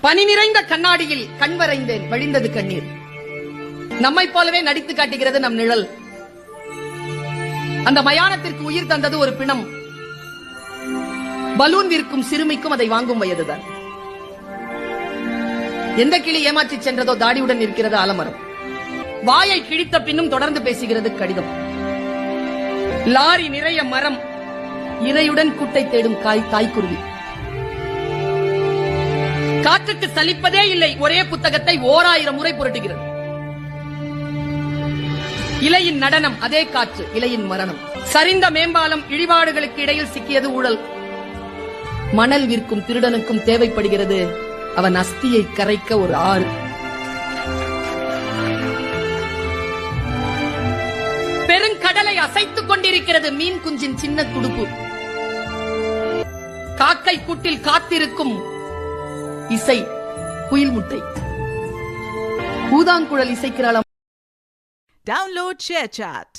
பனி நிறைந்த கண்ணாடியில் கண் வரைந்தேன், வழிந்தது கண்ணீர். நம்மை போலவே நடித்து காட்டுகிறது நம் நிழல். அந்த மயானத்திற்கு உயிர் தந்தது ஒரு பிணம். பலூன் விற்கும் சிறுமிக்கும் அதை வாங்கும் வயதுதான். எந்த கிளி ஏமாற்றி சென்றதோ தாடியுடன் இருக்கிறது ஆலமரம். வாயை கிழித்த பின்னும் தொடர்ந்து பேசுகிறது கடிதம். லாரி நிறைய மரம், இரையுடன் கூட்டை தேடும் தாய்க்குருவி. காற்றுக்கு சலிப்பதே இல்லை, ஒரே புத்தகத்தை 1000 முறை புரட்டுகிறது. இலையின் நடனம், அதே காற்று, இலையின் மரணம். சரிந்த மேம்பாலம், இடிபாடுகளுக்கு இடையில் சிக்கியது ஊழல். மணல் விற்கும் திருடனுக்கும் தேவைப்படுகிறது அவன் அஸ்தியை கரைக்க ஒரு ஆறு. பெருங்கடலை அசைத்துக் கொண்டிருக்கிறது மீன் குஞ்சின் சின்ன துடுப்பு. காக்கை கூட்டில் காத்திருக்கும் இசை, குயில் முட்டை. ஊதாங்குழல் இசைக்கிறாள். Download ShareChat.